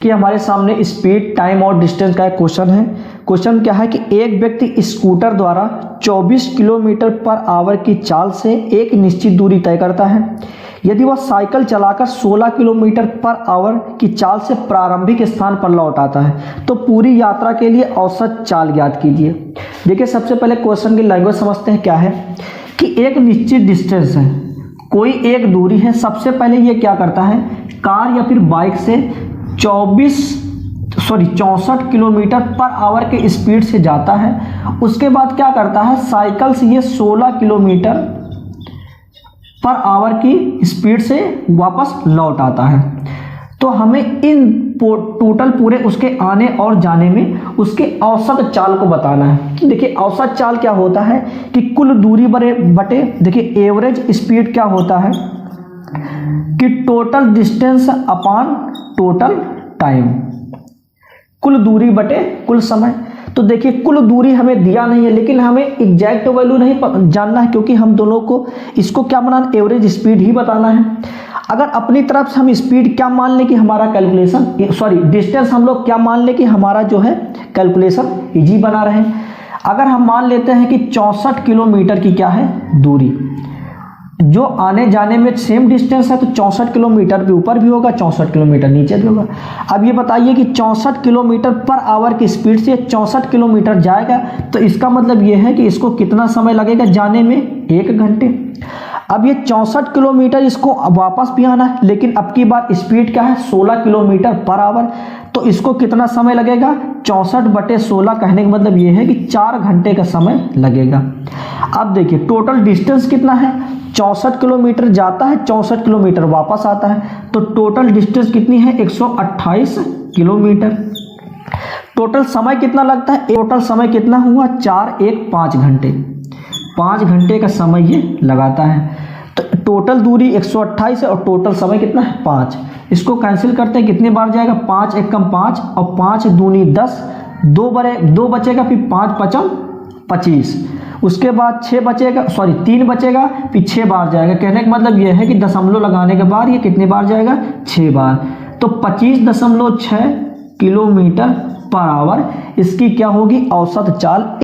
कि हमारे सामने स्पीड, टाइम और डिस्टेंस का एक क्वेश्चन है। क्वेश्चन क्या है कि एक व्यक्ति स्कूटर द्वारा 24 किलोमीटर पर आवर की चाल से एक निश्चित दूरी तय करता है। यदि वह साइकिल चलाकर 16 किलोमीटर पर आवर की चाल से प्रारंभिक स्थान पर लौट आता है तो पूरी यात्रा के लिए औसत चाल ज्ञात कीजिए। देखिए, सबसे पहले क्वेश्चन की लैंग्वेज समझते हैं। क्या है कि एक निश्चित डिस्टेंस है, कोई एक दूरी है। सबसे पहले ये क्या करता है, कार या फिर बाइक से 64 किलोमीटर पर आवर के स्पीड से जाता है। उसके बाद क्या करता है, साइकिल से ये 16 किलोमीटर पर आवर की स्पीड से वापस लौट आता है। तो हमें इन टोटल पूरे उसके आने और जाने में उसके औसत चाल को बताना है। देखिए, औसत चाल क्या होता है कि कुल दूरी बटे देखिए एवरेज स्पीड क्या होता है कि total distance upon total time, कुल दूरी बटे कुल समय। तो देखिए, कुल दूरी हमें दिया नहीं है, लेकिन हमें एग्जैक्ट वैल्यू नहीं जानना है, क्योंकि हम दोनों को इसको क्या बनाना, एवरेज स्पीड ही बताना है। अगर अपनी तरफ से हम स्पीड क्या मान लें कि हमारा कैलकुलेशन डिस्टेंस हम लोग क्या मान लें कि हमारा जो है कैलकुलेशन इजी बना रहे। अगर हम मान लेते हैं कि 64 किलोमीटर की क्या है दूरी, जो आने जाने में सेम डिस्टेंस है, तो 64 किलोमीटर भी ऊपर भी होगा, 64 किलोमीटर नीचे भी होगा। अब ये बताइए कि 64 किलोमीटर पर आवर की स्पीड से 64 किलोमीटर जाएगा, तो इसका मतलब ये है कि इसको कितना समय लगेगा जाने में, 1 घंटे। अब ये 64 किलोमीटर इसको वापस भी आना है, लेकिन अब की बार स्पीड क्या है, 16 किलोमीटर पर आवर। तो इसको कितना समय लगेगा, 64/16 कहने का मतलब ये है कि 4 घंटे का समय लगेगा। अब देखिए, टोटल डिस्टेंस कितना है, 64 किलोमीटर जाता है, 64 किलोमीटर वापस आता है, तो टोटल डिस्टेंस कितनी है, 128 किलोमीटर। टोटल समय कितना लगता है, टोटल समय कितना हुआ, 4 1 5 घंटे, 5 घंटे का समय ये लगाता है। तो टोटल दूरी 128 है और टोटल समय कितना है, 5। इसको कैंसिल करते हैं, कितने बार जाएगा, 5 1 5 और 5 दूनी 10, 2 बचेगा, फिर 5 5 25। उसके बाद 3 बचेगा, फिर 6 बार जाएगा। कहने का मतलब यह है कि दशमलव लगाने के बाद ये कितने बार जाएगा, 6 बार। तो 25.6 किलोमीटर पर आवर इसकी क्या होगी, औसत चाल।